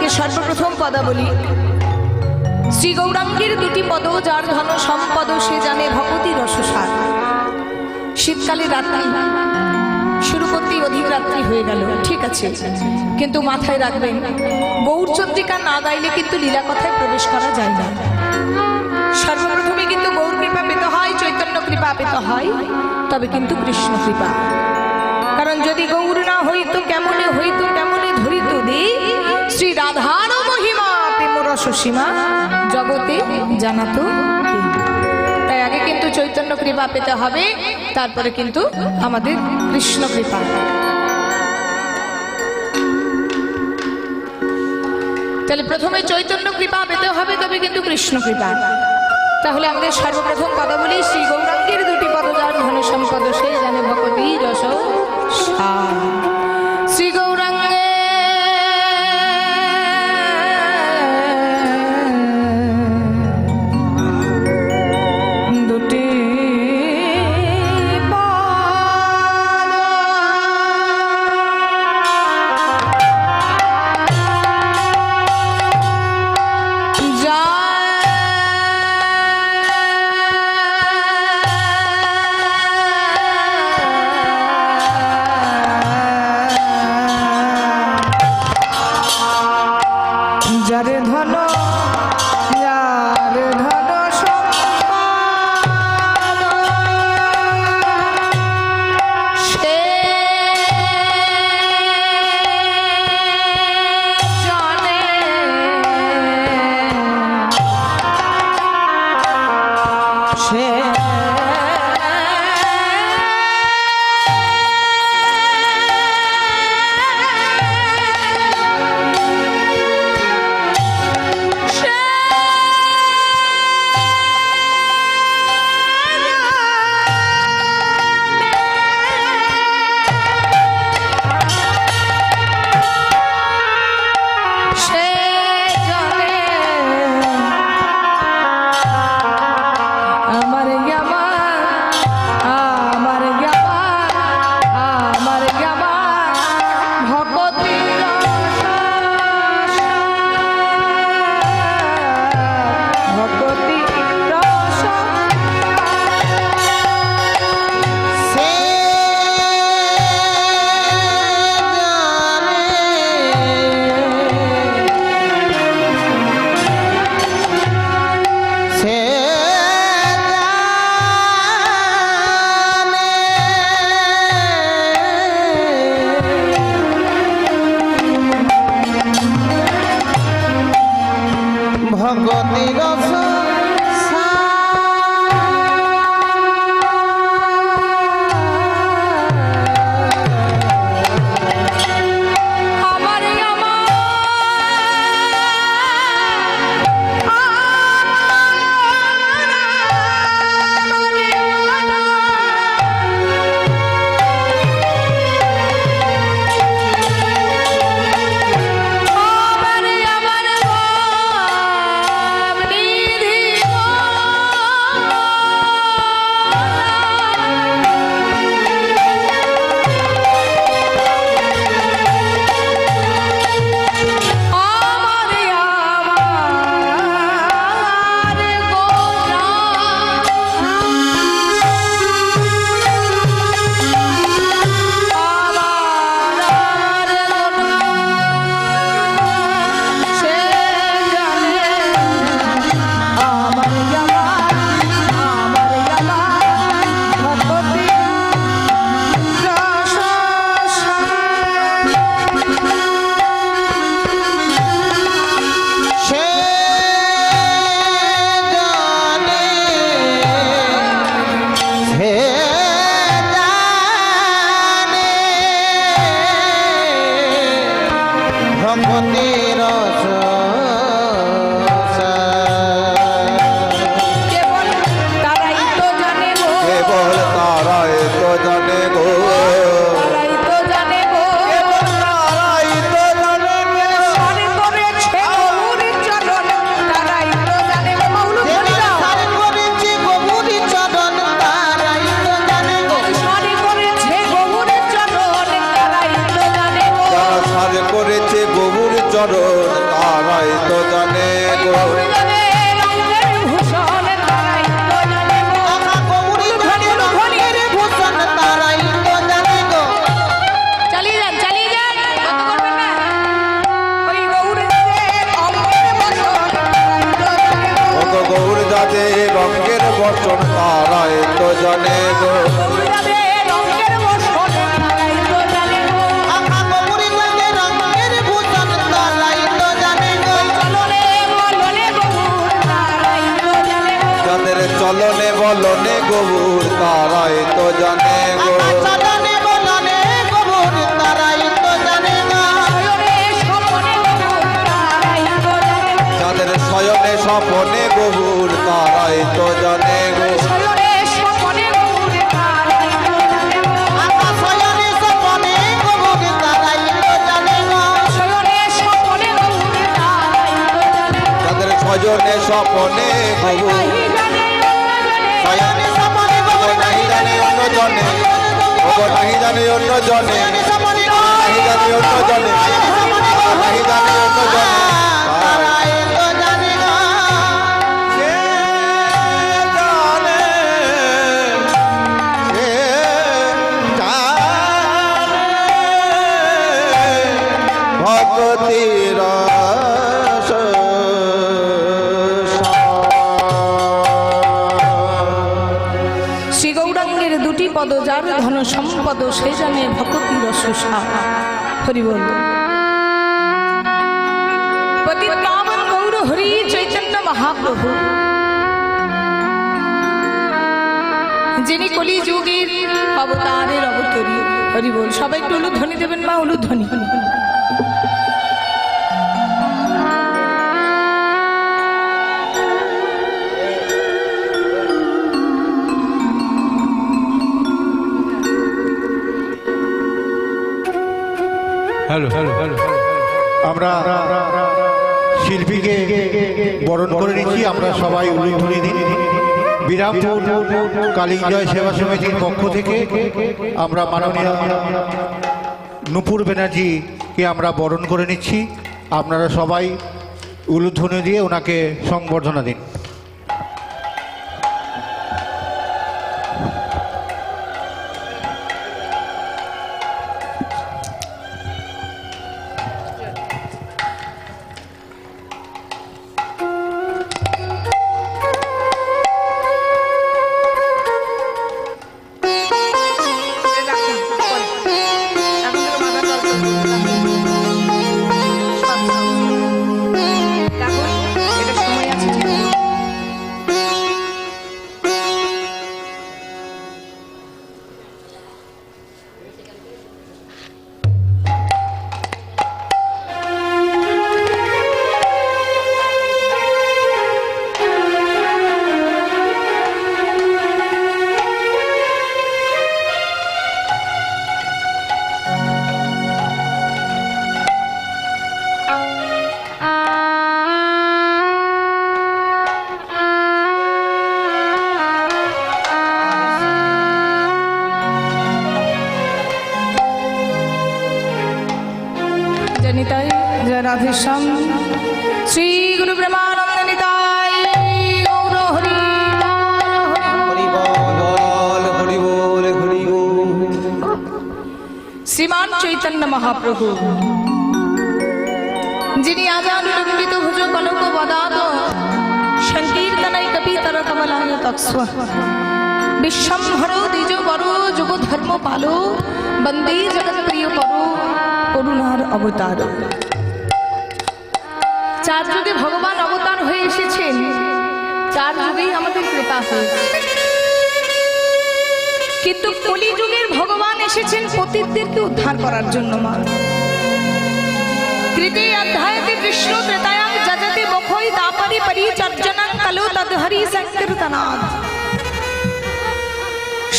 আজকে সর্বপ্রথম পদাবলী শ্রী গৌরাঙ্গের দুটি পদ, যার ধন সম্পদ সে জানে ভগবতী রসসার। শীতকালে রাত্রি শুরু করতেই অধিক রাত্রি হয়ে গেল, ঠিক আছে, কিন্তু মাথায় রাখবেন গৌরচন্দ্রিকা না গাইলে কিন্তু লীলা কথায় প্রবেশ করা যায় না। সর্বপ্রথমে কিন্তু গৌর কৃপা পেতে হয়, চৈতন্য কৃপা পেতে হয়, তবে কিন্তু কৃষ্ণ কৃপা। কারণ যদি গৌর না হইতো কেমনে হইতো, কেমনে ধরিত দি শ্রী রাধার মহিমা প্রেম রস সীমা জগতে জানাতো। তাই আগে কিন্তু চৈতন্য কৃপা পেতে হবে, তারপরে কিন্তু আমাদের কৃষ্ণ কৃপা। তাহলে প্রথমে চৈতন্য কৃপা পেতে হবে, তবে কিন্তু কৃষ্ণ কৃপা। তাহলে আমাদের সর্বপ্রথম কথা বলি শ্রী গৌরাঙ্গের দুটি পদ, যার ধন সম্পদ সে জানে ভগবতী রস সার। শ্রী গৌরাঙ্গে দুটি যারে ধন সে জানে সে ভগবতী রস করেছে গৌর চরণ তারাই তো জানে গো। গৌর যাদে রঙ্গের বচন তারাই তো জানে গো। যাদের চলনে বলনে গৌর তারাই তো জানে গো। যাদের শয়নে স্বপনে গৌর তারাই তো জানে গো। যাদের স্বজনে স্বপনে গৌর নাহি জানে অন্য জনে, নাহি জানে অন্য জনে, নাহি জানে অন্য জনে, নাহি জানে অন্য জনে। ভক্তির শ্রী গৌরাঙ্গের দুটি পদ যার ধন সম্পদ সে জানে ভক্তি রস সার। হরি বল। পতিত পাবন গৌর হরি চৈতন্য মহাপ্রভু, যিনি কলি যুগের অবতারের অবতরী। হরি বল। সবাই একটু উলুধ্বনি দেবেন মা, উলুধ্বনি। Hello hello hello. আমরা শিল্পীকে বরণ করে নিচ্ছি। আমরা সবাই উলুধ্বনি দিন। বিরামপুর কালিঞ্জয় সেবা সমিতির পক্ষ থেকে আমরা মাননীয় নূপুর ব্যানার্জিকে আমরা বরণ করে নিচ্ছি। আপনারা সবাই উলুধ্বনি দিয়ে ওনাকে সংবর্ধনা দিন। निताय जय राधे श्याम श्री गुरु ब्रह्मानंद निताय गौर हरि हरि बोल हरि बोल हरि बोल। श्रीमान चैतन्य महाप्रभु जिनि आजानुलंबित भुज कनक वदात संकीर्तनय कपितर कमलाय तत्स्व विश्वंभरो द्विजो वरो जुग धर्म पालो वंदे जगत प्रिय करो করুণার অবতার। চার যুগে ভগবান অবতার হয়ে এসেছেন, চার যুগেই আমাদের কৃপা হয়েছে। কিন্তু কলি যুগের ভগবান এসেছেন পতিতদেরকে উদ্ধার করার জন্য। মা কৃতে অধ্যায়তে কৃষ্ণ ত্রেতায়াং যজতে বখৈ তাপরি পরিচর্যনং কলো তদহরি সংকীর্তনাৎ।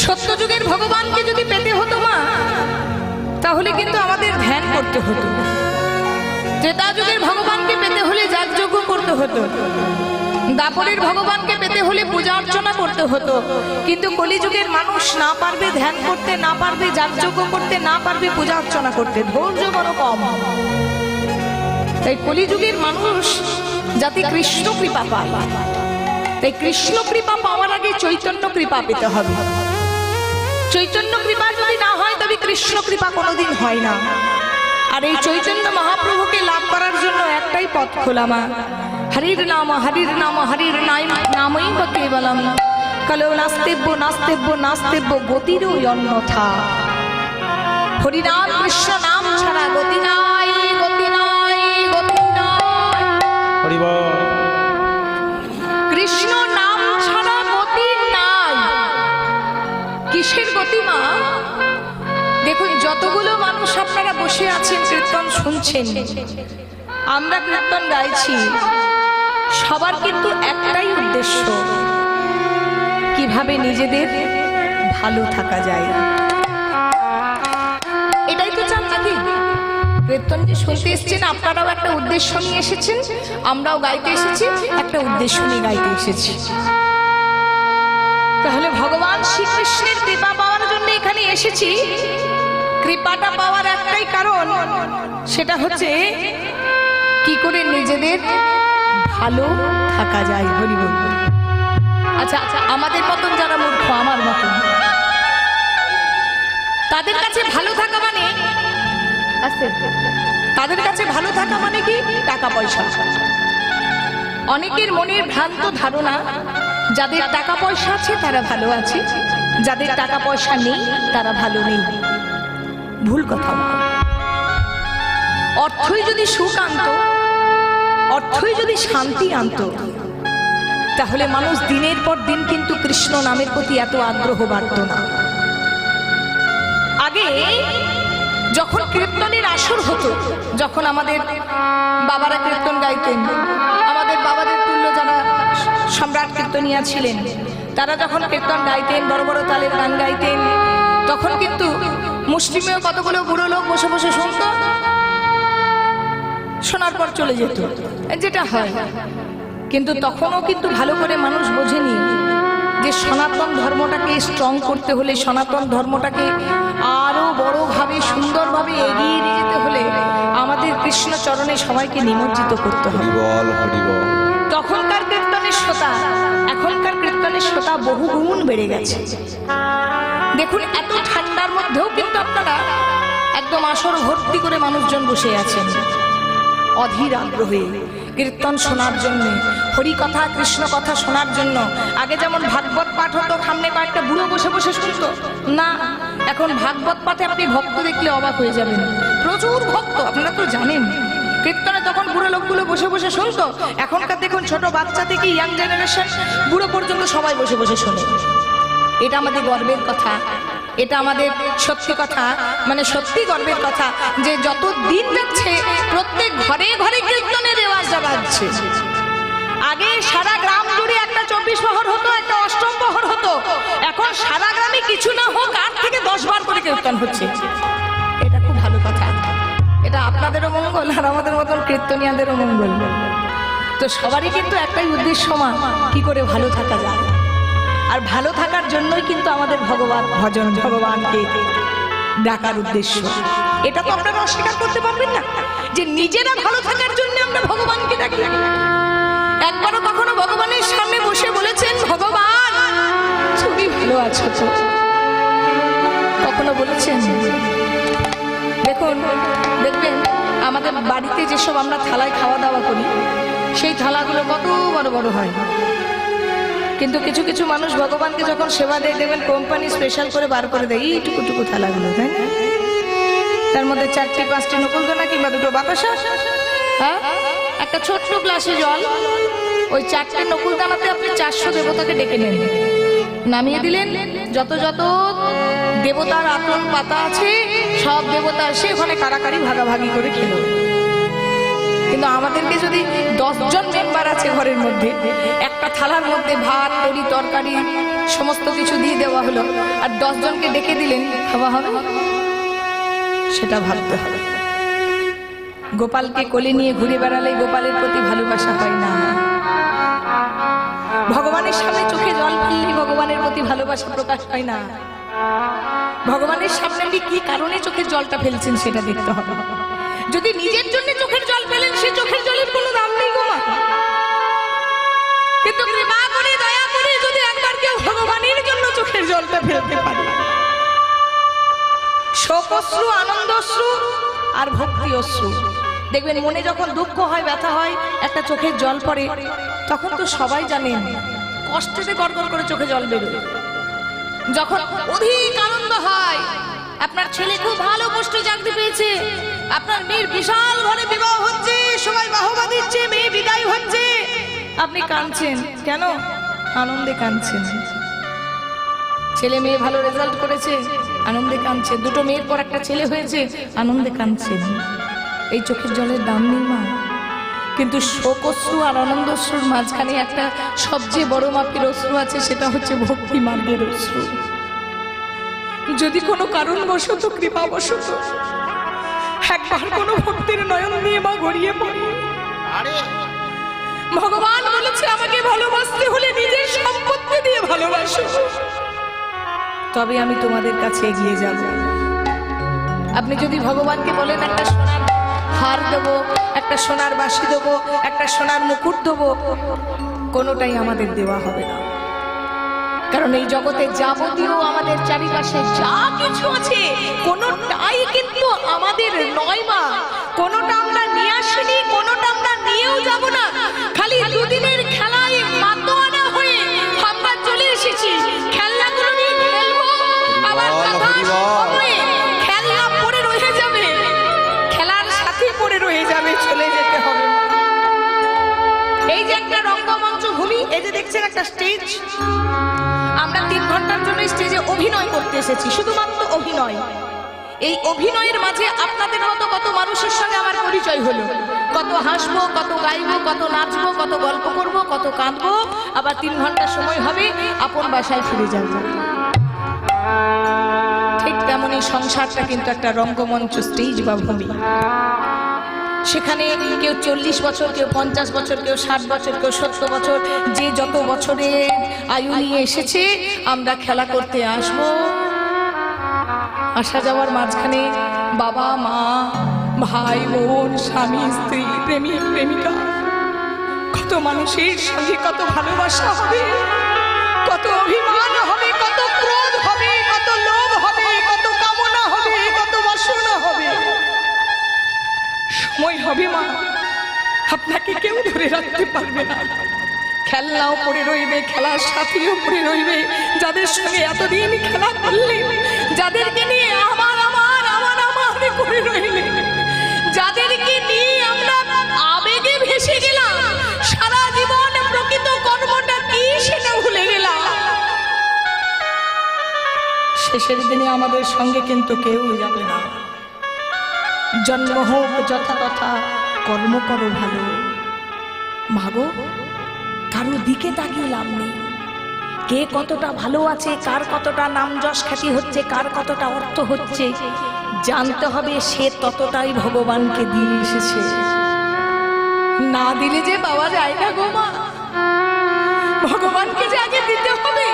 সত্য যুগের ভগবানকে যদি পেতে হতো মা, তাহলে কিন্তু আমাদের ধ্যান করতে হতো। ত্রেতা যুগের ভগবানকে পেতে হলে যাগযজ্ঞ করতে হতো, দাপরের ভগবানকে পেতে হলে পূজা অর্চনা করতে হতো। কিন্তু কলিযুগের মানুষ না পারবে ধ্যান করতে, না পারবে যাগযজ্ঞ করতে, না পারবে পূজা অর্চনা করতে, ধৈর্য বড় কম। তাই কলিযুগের মানুষ যাতে কৃষ্ণ কৃপা পায়, তাই কৃষ্ণ কৃপা পাওয়ার আগে চৈতন্য কৃপা পেতে হবে। চৈতন্য কৃপা যদি না হয় তবে কৃষ্ণ কৃপা কোনোদিন হয় না। আর এই চৈতন্য মহাপ্রভুকে লাভ করার জন্য একটাই পথ খোলা, মা হরির নাম হরির নাম হরির নামই বা কেবলম কালো নাস্তেব্য নাস্তেব্য নাস্তেব্য গতিরও অন্যথা। হরিনাম কৃষ্ণ নাম ছাড়া গতি নাই, গতি নাই, গতি নাই। কৃষ্ণ নাম ছাড়া গতি নাই। কিসের গতি মা? দেখুন, যতগুলো মানুষ আপনারা বসে আছেন কীর্তন শুনছেন, আমরা কীর্তন গাইছি, সবার কিন্তু একটাই উদ্দেশ্য, কিভাবে নিজেদের ভালো থাকা যায়। এটাই তো চান নাকি? কীর্তন যে শুনতে এসেছেন আপনারাও একটা উদ্দেশ্য নিয়ে এসেছেন, আমরাও গাইতে এসেছি একটা উদ্দেশ্য নিয়ে গাইতে এসেছি। তাহলে ভগবান শ্রীকৃষ্ণের কৃপা পাওয়ার জন্য এখানে এসেছি। কৃপাটা পাওয়ার একটাই কারণ, সেটা হচ্ছে কি করে নিজেদের ভালো থাকা যায়। হরি বল। আচ্ছা, আমাদের মতন যারা মূর্খ, আমার মতন, তাদের কাছে ভালো থাকা মানে তাদের কাছে ভালো থাকা মানে কি? টাকা পয়সা। অনেকের মনের ভ্রান্ত ধারণা, যাদের টাকা পয়সা আছে তারা ভালো আছে, যাদের টাকা পয়সা নেই তারা ভালো নেই। ভুল কথা। অর্থই যদি সুখ আনত, অর্থই যদি শান্তি আনত, তাহলে মানুষ দিনের পর দিন কিন্তু কৃষ্ণ নামের প্রতি এত আগ্রহ বাড়ত না। আগে যখন কীর্তনের আসর হতো, যখন আমাদের বাবারা কীর্তন গাইতেন, আমাদের বাবাদের তুল্য যারা সম্রাট কীর্তনিয়া ছিলেন, তারা যখন কীর্তন গাইতেন, বড় বড় তালের গান গাইতেন, তখন কিন্তু মুসলিমেও কতগুলো বুড়ো লোক বসে বসে শুনত, শোনার পর চলে যেত, যেটা হয়। কিন্তু তখনও কিন্তু ভালো করে মানুষ বোঝেনি যে সনাতন ধর্মটাকে স্ট্রং করতে হলে, সনাতন ধর্মটাকে আরো বড়ভাবে সুন্দরভাবে এগিয়ে নিয়ে যেতে হলে আমাদের কৃষ্ণ চরণে সবাইকে নিমজ্জিত করতে হবে। তখনকার কীর্তনের শ্রোতা এখনকার কীর্তনের শ্রোতা বহু গুণ বেড়ে গেছে। দেখুন, এত ঠান্ডার মধ্যেও কিন্তু আপনারা একদম আসর ভর্তি করে মানুষজন বসে আছেন অধীর আগ্রহে কীর্তন শোনার জন্য, হরি কথা কৃষ্ণ কথা শোনার জন্য। আগে যেমন ভাগবত পাঠ হতো, সামনে কয়েকটা বুড়ো বসে বসে শুনতো না, এখন ভাগবত পাঠে আপনি ভক্ত দেখলে অবাক হয়ে যাবেন, প্রচুর ভক্ত। আপনারা তো জানেন, কীর্তনে তখন বুড়ো লোকগুলো বসে বসে শুনতো, এখনকার দেখুন ছোট বাচ্চা থেকে ইয়াং জেনারেশন বুড়ো পর্যন্ত সবাই বসে বসে শোনে। এটা আমাদের গর্বের কথা, এটা আমাদের সত্যি কথা, মানে সত্যি গর্বের কথা যে যত দিন যাচ্ছে প্রত্যেক ঘরে ঘরে কীর্তনের রেওয়াজটা বাড়ছে। আগে সারা গ্রাম জুড়ে একটা 24 প্রহর হতো, একটা অষ্টম প্রহর হতো, এখন সারা গ্রামে কিছু না হোক 8 থেকে 10 বার করে কীর্তন হচ্ছে। এটা খুব ভালো কথা, এটা আপনাদেরও মঙ্গল আর আমাদের মতন কীর্তনিয়াদেরও মঙ্গল। তো সবারই কিন্তু একটাই উদ্দেশ্য, মা কি করে ভালো থাকা যায়। আর ভালো থাকার জন্যই কিন্তু আমাদের ভগবান ভজন, ভগবানকে ডাকার উদ্দেশ্য। এটা তো আপনারা অস্বীকার করতে পারবেন না যে নিজেরা ভালো থাকার জন্য আমরা ভগবানকে ডাকি। একবারও কখনো ভগবানের সামনে বসে বলেছেন, ভগবান তুমি ভালো আছো তো? কখনো বলেছেন? দেখুন, দেখবেন আমাদের বাড়িতে যেসব আমরা থালায় খাওয়া দাওয়া করি, সেই থালাগুলো কত বড় বড় হয়, কিন্তু কিছু কিছু মানুষ ভগবানকে যখন সেবা দেয় দেখবেন কোম্পানি স্পেশাল করে বার করে দেয় এইটুকু টুকু থালাগুলো, তাই না? তার মধ্যে 4-5টি নকুলদানা কিংবা 2টো বাতাসা, হ্যাঁ, একটা ছোট্ট গ্লাসে জল, ওই 4টে নকুলদানাতে আপনি 400 দেবতাকে ডেকে নেন, নামিয়ে দিলেন। যত যত দেবতার আসন পাতা আছে সব দেবতা এসে ওখানে কারাকারি ভাগাভাগি করে খেলো। কিন্তু আমাদেরকে যদি 10 জন মেম্বার আছে ঘরের মধ্যে, একটা থালার মধ্যে ভাত তরি তরকারি সমস্ত কিছু দিয়ে দেওয়া হলো, আর 10 জনকে ডেকে দিলেন, খাওয়া হবে? সেটা ভাবতে হবে। গোপালকে কোলে নিয়ে ঘুরে বেড়ালে গোপালের প্রতি ভালোবাসা হয় না। ভগবানের সামনে চোখে জল ফেললে ভগবানের প্রতি ভালোবাসা প্রকাশ হয় না। ভগবানের সামনে আপনি কি কারণে চোখের জলটা ফেলছেন সেটা দেখতে হবে। যদি নিজের জন্য চোখের জল ফেলেন, সে অশ্রু, আনন্দ অশ্রু আর ভক্তি অশ্রু। দেখবেন মনে যখন দুঃখ হয়, ব্যথা হয়, একটা চোখের জল পড়ে, তখন তো সবাই জানেন কষ্টেতে গড়গড় করে চোখে জল বেরোয়। যখন অধিক আনন্দ হয়, আপনার ছেলে খুব ভালো পোস্টে চাকরি পেয়েছে, আপনার মেয়ের বিশাল ঘরে বিবাহ হচ্ছে, সবাই বাহবা দিচ্ছে, মেয়ে বিদায় হচ্ছে, আপনি কাঁদছেন কেন? আনন্দে কাঁদছেন। ছেলে মেয়ে ভালো রেজাল্ট করেছে, আনন্দে কাঁদছে। দুটো মেয়ের পর একটা ছেলে হয়েছে, আনন্দে কাঁদছেন। এই চোখের জলের দাম নেই মা। কিন্তু শোক অশ্রু আর আনন্দ অশ্রুর মাঝখানে একটা সবচেয়ে বড় মাপের অশ্রু আছে, সেটা হচ্ছে ভক্তি মার্গের অশ্রু। যদি কোনো কারণবশত, কৃপাবশত একবার কোনো ভক্তির নয়ন দিয়ে মা গড়িয়ে পড়ে, ভগবান বলেছে আমাকে ভালোবাসতে হলে নিজের সম্পত্তি দিয়ে ভালোবাসো, তবে আমি তোমাদের কাছে এগিয়ে যাব। আপনি যদি ভগবানকে বলেন একটা সোনার হার দেবো, একটা সোনার বাঁশি দেবো, একটা সোনার মুকুট দেবো, কোনোটাই আমাদের দেওয়া হবে না। কারণ এই জগতে যাবতীয় আমাদের চারিপাশে যা কিছু আছে, কোনোটাই কিন্তু আমাদের নয় মা। কোনোটা আমরা নিয়ে আসিনি, কোনোটা আমরা নিয়েও যাব না। খালি দুদিনের খেলায় মাতোয়ানা হয়ে আমরা চলে এসেছি। খেলনাগুলো নিয়ে খেলবো, আবার খেলনা পড়ে রয়ে যাবে, খেলার সাথে পড়ে রয়ে যাবে, চলে যেতে হবে। এই যে একটা রঙ্গমঞ্চ ভূমি, এই যে দেখছেন একটা স্টেজ, আমরা 3 ঘন্টার জন্য স্টেজে অভিনয় করতে এসেছি, শুধুমাত্র অভিনয়। এই অভিনয়ের মাঝে আপনাদের মতো কত মানুষের সঙ্গে আমার পরিচয় হলো, কত হাসবো, কত গাইবো, কত নাচবো, কত গল্প করব, কত কাঁদবো, আবার 3 ঘন্টা সময় হবে আপন বাসায় ফিরে যাব। ঠিক তেমনই সংসারটা কিন্তু একটা রঙ্গমঞ্চ, স্টেজ বা ভূমি। সেখানে কেউ 40 বছর, কেউ 50 বছর, কেউ 60 বছর, কেউ 70 বছর, যে যত বছরের আয়ু নিয়ে এসেছে, আমরা খেলা করতে আসবো। আসা যাওয়ার মাঝখানে বাবা মা, ভাই বোন, স্বামী স্ত্রী, প্রেমিক প্রেমিকা, কত মানুষের সঙ্গে কত ভালোবাসা হবে, কত অভিমান হবে, কত ক্রোধ হবে, কত লোভ হবে, কত কামনা হবে, কত বাসনা হবে। সময় হবে মা, আপনাকে কেউ ধরে রাখতে পারবে না। খেলনাও পড়ে রইবে, খেলার সাথীও পড়ে রইবে, যাদের সঙ্গে এতদিন খেলা করলে, যাদেরকে নিয়ে আমার আমার আমার আমার করে রইলে, যাদেরকে নিয়ে আমরা আবেগে ভেসে গেলাম, সারা জীবন প্রকৃত কর্মটা কি সেটা ভুলে গেলাম। শেষের দিনে আমাদের সঙ্গে কিন্তু কেউ যাবে না। জন্ম হোক যথা তথা, কর্ম করো ভালো। মাগো, কারো দিকে তাকিয়ে লাভ নেই। কে কতটা ভালো আছে, কার কতটা নাম যশ খ্যাতি হচ্ছে, কার কতটা অর্থ হচ্ছে, জানতে হবে সে ততটাই ভগবানকে দিয়ে এসেছে। না দিলে যে পাওয়া যায় না গো মা, ভগবানকে যে আগে দিতে হবে।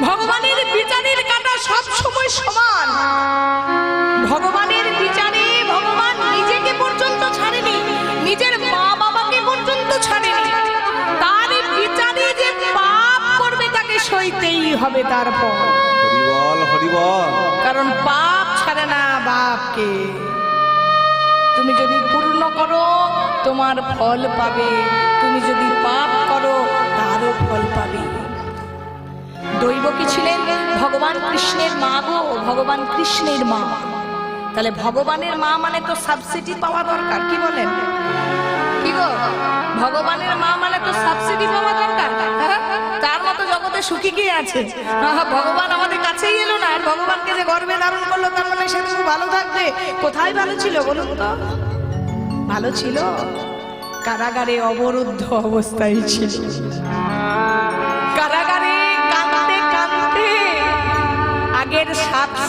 ভগবানের বিচারের কাঁটা সব সময় সমান। ভগবানের বিচারে ভগবান নিজেকে পর্যন্ত ছাড়েনি, নিজের মা বাবাকে পর্যন্ত ছাড়েনি। তার বিচারে যে পাপ করবে তাকে সইতেই হবে তার ফল। হরিবল হরিবল। কারণ পাপ ছাড়ে না বাপকে। তুমি যদি পূর্ণ করো তোমার ফল পাবে, তুমি যদি পাপ করো তারও ফল পাবে। দৈবকী ছিলেন ভগবান কৃষ্ণের মা গো, ভগবান কৃষ্ণের মা। তাহলে ভগবানের মা মানে তো সাবসিডি পাওয়া দরকার, কি বলেন? কি গো, ভগবানের মা মানে তো সাবসিডি পাওয়া দরকার। তার মতো জগতে সুখী কে আছে? ভগবান আমাদের কাছেই এলো না, আর ভগবানকে যে গর্বে ধারণ করলো তার মানে সে খুব ভালো থাকবে। কোথায় ভালো ছিল বলুন তো? ভালো ছিল কারাগারে অবরুদ্ধ অবস্থায় ছিল। কারাগারে কাঁদতে কাঁদতে আগের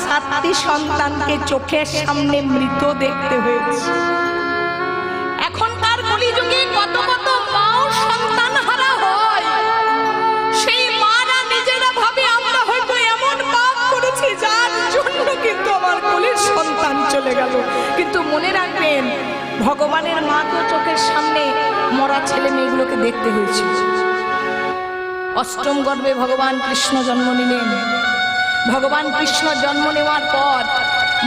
7টি সন্তানকে চোখের সামনে মৃত দেখতে হয়েছে। এখনকার কলিযুগে কত কত মাও সন্তান হারা হয়। সেই মারা নিজেরা ভাবে আমরা হয়তো এমন পাপ করেছি যার জন্য কিন্তু আমার কোলের সন্তান চলে গেল। কিন্তু মনে রাখবেন, ভগবানের মা তো চোখের সামনে মরা ছেলে মেয়েগুলোকে দেখতে হয়েছিল। অষ্টম গর্ভে ভগবান কৃষ্ণ জন্ম নিলেন। ভগবান কৃষ্ণ জন্ম নেওয়ার পর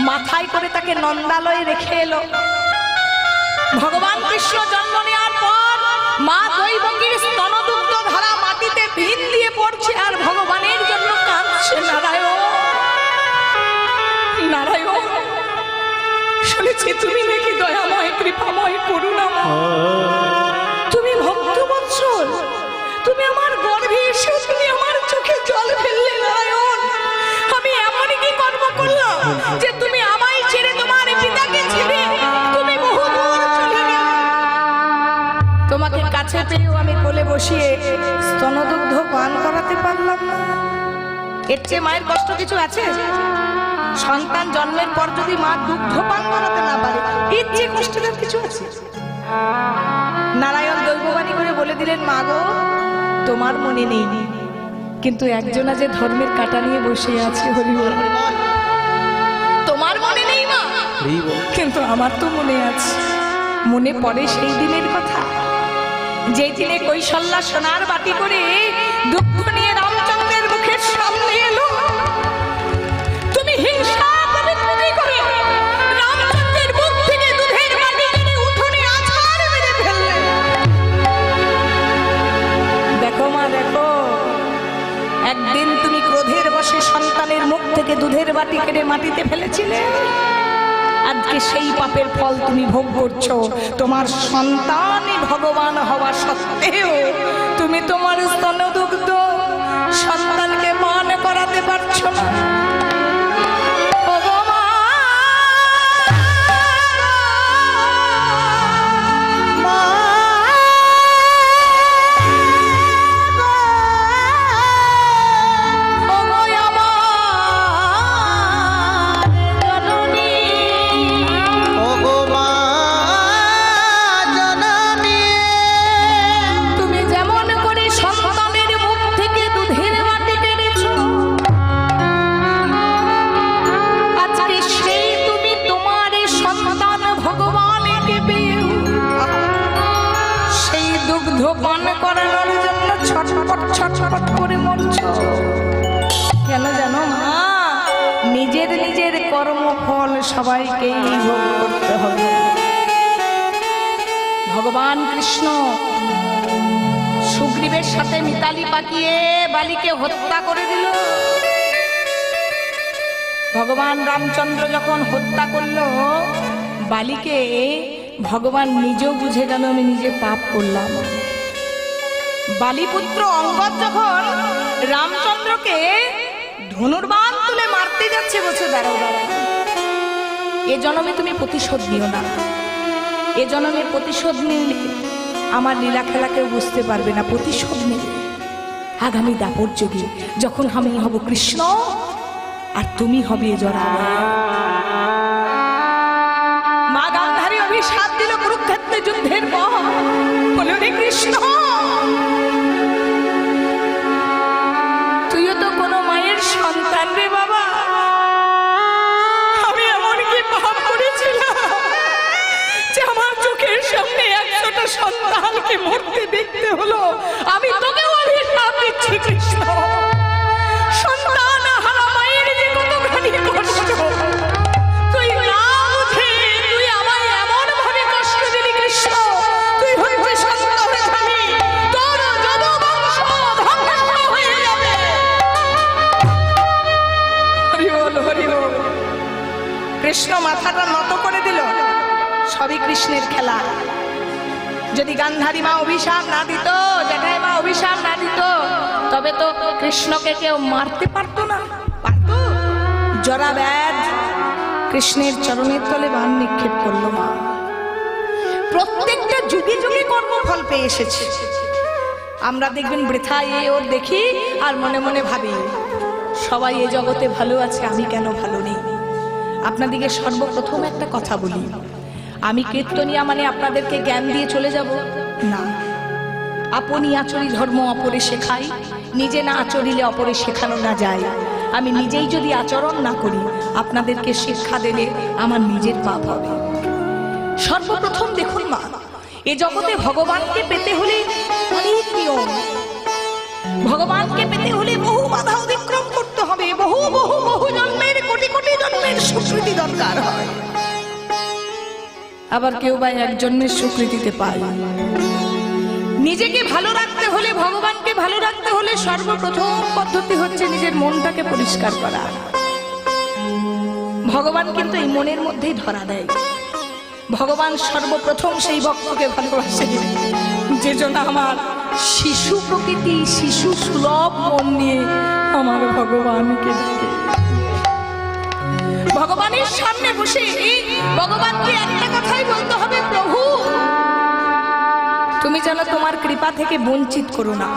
মাথায় করে তাকে নন্দালয়ে রেখে এলো। ভগবান কৃষ্ণ জন্ম নেওয়ার পর মা দৈবকীর স্তনদুগ্ধ ধারা মাটিতে ভিন দিয়ে পড়ছে আর ভগবানের জন্য কাঁদছে। নারায়ণ নারায়ণ, শুনেছি তুমি নাকি দয়াময়, কৃপাময়, করুণাময়, তুমি ভক্তবৎসল, তুমি আমার গর্ভে এসে তুমি আমার চোখে জল ফেললে। নারায়ণ, আমি এমন কি কর্ম করলাম যে তুমি আমায় ছেড়ে তোমার পিতাকে ছেড়ে তুমি বহু দূর চলে গেলে? তোমাকে কাছে পেয়েও আমি কোলে বসিয়ে স্তনদুগ্ধ পান করাতে পারলাম না। এর চেয়ে মায়ের কষ্ট কিছু আছে? সন্তান জন্মের পর যদি মা দুগ্ধ পান করাতে না পারে, এর চেয়ে কষ্টের কিছু আছে? নারায়ণ দৈববাণী করে বলে দিলেন, মা গো, তোমার মনে নেই, কিন্তু একজনা যে ধর্মের কাঁটা নিয়ে বসে আছে, হরিবল, তোমার মনে নেই মা, কিন্তু আমার তো মনে আছে। মনে পড়ে সেই দিনের কথা, যে দিনে কৈশল্যা সোনার বাটি করে দুঃখ নিয়ে রামচন্দ্রের মুখের সামনে এলো। তুমি হিংসা করে রামচন্দ্রের মুখ থেকে দুধের বাটি কেড়ে উঠোনে আছাড় মেরে ফেললে। দেখো মা, দেখো, একদিন তুমি ক্রোধের বশে সন্তানের মুখ থেকে দুধের বাটি কেড়ে মাটিতে ফেলেছিলে। আজকে সেই পাপের ফল তুমি ভোগ করছো। তোমার সন্তানই ভগবান হওয়া সত্ত্বেও তুমি তোমার স্তনদুগ্ধ সন্তানকে পান করাতে পারছো না। কেন জানো মা? নিজের নিজের কর্মফল সবাইকেই ভোগ করতে হবে। ভগবান কৃষ্ণ সুগ্রীবের সাথে মিতালি পাকিয়ে বালিকে হত্যা করে দিল। ভগবান রামচন্দ্র যখন হত্যা করলো বালিকে, ভগবান নিজেও বুঝে গেল আমি নিজে পাপ করলাম। বালিপুত্র অঙ্গদ যখন রামচন্দ্রকে ধনুর্বাণ তুলে মারতে যাচ্ছে, বলছে দাঁড়াও দাঁড়াও, এ জন্মে তুমি প্রতিশোধ নিও না। এ জন্মে প্রতিশোধ নিলে আমার লীলা খেলা কেউ বুঝতে পারবে না। প্রতিশোধ নিলে আগামী দাপর যুগে যখন আমি হব কৃষ্ণ আর তুমি হবে জরা। মা গান্ধারী অভিশাপ দিল কুরুক্ষেত্রে যুদ্ধের পর, বলে রে কৃষ্ণ, তুইও তো কোনো মায়ের সন্তান রে বাবা। আমি এমন কি পাপ করেছিলাম যে আমার চোখের সামনে 100টা সন্তানকে মরতে দেখতে হলো? আমি তোকেও অভিশাপ দিচ্ছি কৃষ্ণ। সন্তান হারা মায়ের যে কতখানি কষ্ট তুই না বুঝে তুই আমায় এমন ভাবে কষ্ট দিলি কৃষ্ণ। তুই হচ্ছে সন্তানধারী, তোর যদুবংশ ধ্বংস হয়ে যাবে। হরি বল, হরি বল। কৃষ্ণ মাথাটা নত করে দিল। সবই কৃষ্ণের খেলা। যদি গান্ধারী মা অভিশাপ না দিত, জেঠাই মা অভিশাপ না দিত, তবে তো কৃষ্ণকে কেউ মারতে পারতো না। পারত? জরাব্যাধ কৃষ্ণের চরণের তলে বাণ নিক্ষেপ করলো মা। প্রত্যেকটা যুগে যুগে কর্মফল পেয়ে এসেছে। আমরা দেখবেন বৃথা এ ওর দেখি আর মনে মনে ভাবি সবাই এ জগতে ভালো আছে, আমি কেন ভালো নেই। আপনাদেরকে সর্বপ্রথম একটা কথা বলি, আমি কীর্তনিয়া মানে আপনাদেরকে জ্ঞান দিয়ে চলে যাব না। আপনি আচরি ধর্ম অপরে শেখাই, নিজে না আচরিলে অপরে শেখানো না যায়। আমি নিজেই যদি আচরণ না করি আপনাদেরকে শিক্ষা দিলে আমার নিজের পাপ হবে। সর্বপ্রথম দেখুন মা, এ জগতে ভগবানকে পেতে হলে অনেক নিয়ম। ভগবানকে পেতে হলে বহু বাধা অতিক্রম করতে হবে, বহু বহু বহু জন্মের কোটি কোটি জন্মের স্বীকৃতি দরকার হয়, আবার কেউ বা এক জন্মের স্বীকৃতিতে পায়। নিজেকে ভালো রাখতে হলে, ভগবানকে ভালো রাখতে হলে সর্বপ্রথম পদ্ধতি হচ্ছে নিজের মনটাকে পরিষ্কার করা। ভগবান কিন্তু এই মনের মধ্যেই ধরা দেয়। ভগবান সর্বপ্রথম সেই ভক্তকে ভালোবাসে যে জন্য আমার শিশু প্রকৃতি, শিশু সুলভ মন নিয়ে আমার ভগবানকে ডাকে। ভগবানের সামনে বসে ভগবানকে একটা কথাই বলতে হবে, প্রভু তুমি যেন তোমার কৃপা থেকে বঞ্চিত করো না।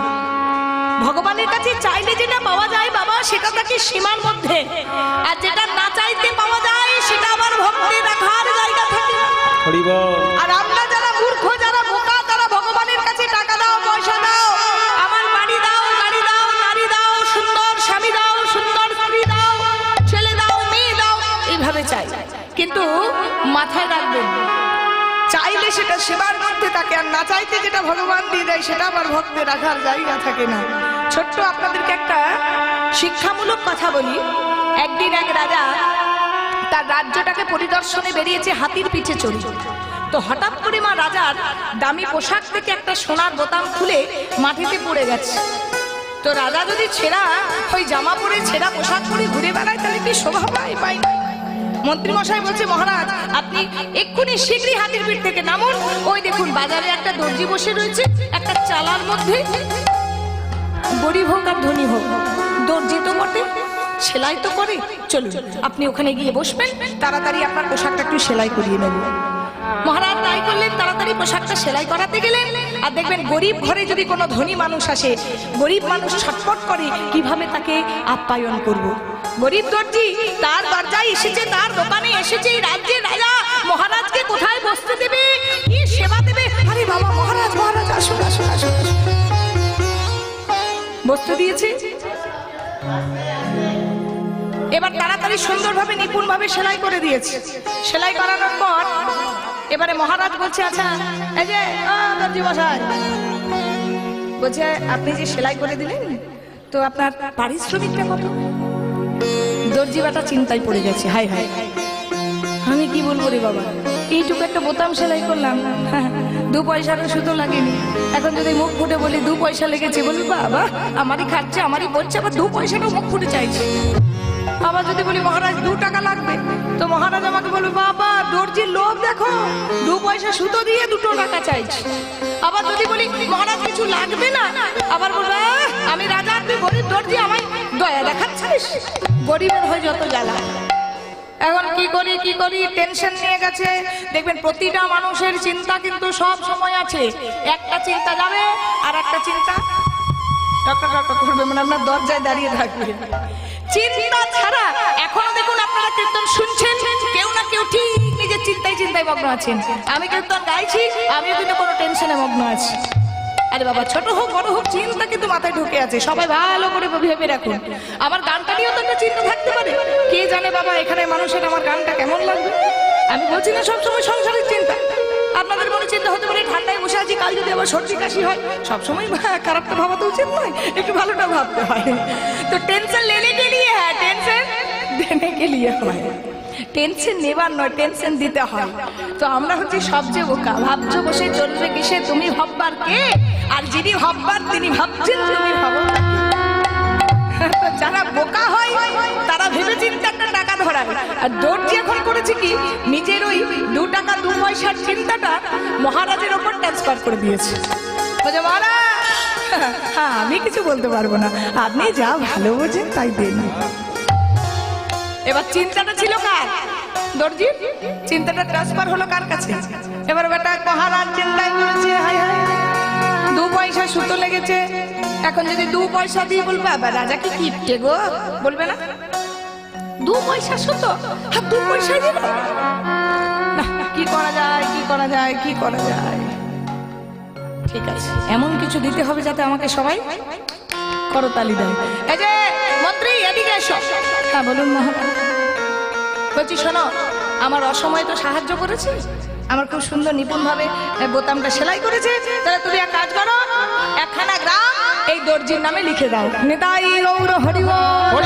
ভগবানের কাছে চাইলে যেটা পাওয়া যায় বাবা, সেটা তাকে সীমার মধ্যে, আর যেটা না চাইতে পাওয়া যায় সেটা আবার ভক্তি রাখার জায়গা থাকে। আর আমরা যারা মূর্খ, যারা বোকা, তারা ভগবানের কাছে টাকা দাও, পয়সা দাও, আমার বাড়ি দাও, গাড়ি দাও, নারী দাও, সুন্দর স্বামী দাও, সুন্দর স্ত্রী দাও, ছেলে দাও, মেয়ে দাও, এইভাবে চাই। কিন্তু মাথায় রাখবেন, চাইলে সেটা সেবার মধ্যে থাকে, আর না চাইতে যেটা ভগবান দিয়ে দেয় সেটা আবার ভক্তে রাখার জায়গা থাকে না। ছোট্ট আপনাদেরকে একটা শিক্ষামূলক কথা বলি। একদিন এক রাজা তার রাজ্যটাকে পরিদর্শনে বেরিয়েছে হাতির পিঠে চড়ে। তো হঠাৎ করে মা রাজার দামি পোশাক থেকে একটা সোনার বোতাম খুলে মাটিতে পড়ে গেছে। তো রাজা যদি ছেঁড়া ওই জামা পরে, ছেঁড়া পোশাক পরে ঘুরে বেড়ায় তাহলে কি শোভা পায় না? মন্ত্রী মশাই বলছে, মহারাজ আপনি এক্ষুনি শীঘ্রই হাতির পিঠ থেকে নামুন। ওই দেখুন বাজারে একটা দর্জি বসে রয়েছে, একটা চালার মধ্যে, গরিব হোক আর ধনী হোক, দর্জি তো বটে, সেলাই তো করে, চলুন আপনি ওখানে গিয়ে বসবেন, তাড়াতাড়ি আপনার পোশাকটা একটু সেলাই করিয়ে নেব। মহারাজ তাই করলেন, তাড়াতাড়ি পোশাকটা সেলাই করাতে গেলেন। আর দেখবেন গরিব ঘরে যদি কোনো ধনী মানুষ আসে, গরিব মানুষ ছটফট করে কিভাবে তাকে আপ্যায়ন করব। গরিব দর্জি তার দরজায় এসেছে, তার দোকানে এসেছে, এই রাজ্যের রাজা মহারাজকে কোথায় বসতে দেবে, কি সেবা দেবে। আরে বাবা, মহারাজ মহারাজ আসুন আসুন আসুন, বসতে দিয়েছে। এবার তাড়াতাড়ি সুন্দরভাবে নিপুণভাবে সেলাই করে দিয়েছে। সেলাই করানোর পর এবারে মহারাজ বলছে, আচ্ছা এই যে দর্জি মশাই, বলছে আপনি যে সেলাই করে দিলেন তো আপনার পারিশ্রমিকটা কত? দর্জি বাটা চিন্তায় পড়ে গেছে, হাই হাই আমি কি বলবো রে বাবা, এইটুকু একটা বোতাম সেলাই করলাম, 2 পয়সারও সুতো লাগেনি। এখন যদি মুখ ফুটে বলি 2 পয়সা লেগেছে, বলবি বাবা আমারই খাচ্ছে, আমারই পড়ছে, আবার 2 পয়সাটাও মুখ ফুটে চাইছে। আবার যদি বলি মহারাজ 2 টাকা লাগবে, তো মহারাজ আমাকে বলবে বাবা দর্জির লোভ দেখো, 2 পয়সা সুতো দিয়ে 2 টাকা চাইছে। আবার যদি বলি মহারাজ কিছু লাগবে না, আবার বলবে আমি রাজা, তুই গরিব দর্জি, আমায় দয়া দেখাচ্ছিস। গরিবের হয়ে যত জ্বালা। এখন কি করি টেনশন নিয়ে গেছে। দেখবেন প্রতিটা মানুষের চিন্তা কিন্তু সব সময় আছে, একটা চিন্তা যাবে আর একটা চিন্তা টক করবে, মানে আপনার দরজায় দাঁড়িয়ে থাকবে। চিন্তা ছাড়া এখনো দেখুন আপনারা কীর্তন শুনছেন, কেউ না কেউ ঠিক নিজের চিন্তায় মগ্ন আছেন। আমি কীর্তন গাইছি, আমিও কিন্তু কোনো টেনশনে মগ্ন আছি। আরে বাবা, ছোট হোক বড় হোক, চিন্তা কিন্তু মাথায় ঢুকে আছে। সবাই ভালো করে ভেবে রাখুন, আমার গানটা নিয়েও তো একটা চিন্তা থাকতে পারে। কে জানে বাবা এখানে মানুষের আমার গানটা কেমন লাগবে। আমি বলছি না সবসময় সংসারের চিন্তা, আপনাদের মনে চিন্তা হতে পারে ঠান্ডায় বসে আছি, কাল যদি আবার সর্দি কাশি হয়। সবসময় খারাপটা ভাবা তো উচিত নয়, একটু ভালোটা ভাবতে হয়। তো টেনশন লেনে কে লিয়ে হ্যাঁ, টেনশন দেনে কে লিয়ে হয়। টেনশন নেবার নয়, টেনশন দিতে হয়। তো আমরা হচ্ছে সবচেয়ে বোকা, ভাবছো বসে চলবে কিসে, তুমি ভাববার কে, আর যিনি ভাববার তিনি ভাবছেন তুমি ভাবো। যারা বোকা হয় তারা ভেবে চিন্তা একটা টাকা ধরায়। আর দর্জি এখন করেছে কি, নিজের ওই 2 টাকা 2 পয়সার চিন্তাটা মহারাজের ওপর ট্রান্সফার করে দিয়েছে। বলছে মহারাজ হ্যাঁ আমি কিছু বলতে পারবো না, আপনি যা ভালো বোঝেন তাই দেন। এবার চিন্তাটা ছিল কার? দর্জি। চিন্তাটা ট্রান্সফার হলো কার কাছে? এবার বেটা মহারাজ চিন্তায় পড়েছে, হাই হাই 2 পয়সা সুতো লেগেছে। এখন যদি 2 পয়সা দিয়ে বলবে আবার রাজা কি কিপটে গো, বলবে না? 2 পয়সা সুতো আর 2 পয়সা দিব না, কি করা যায়। ঠিক আছে, এমন কিছু দিতে হবে যাতে আমাকে সবাই করতালি দেয়। এই যে মন্ত্রী এদিকে এসো। হ্যাঁ বলুন মহারাজ। বলছি শোনো, আমার অসময়ে তো সাহায্য করেছে, আমার খুব সুন্দর নিপুণভাবে বোতামটা সেলাই করেছে, তাহলে তুমি এক কাজ করো, একখানা গ্রাম এই দর্জির নামে লিখে দাও। নিতাই গৌর হরি বল।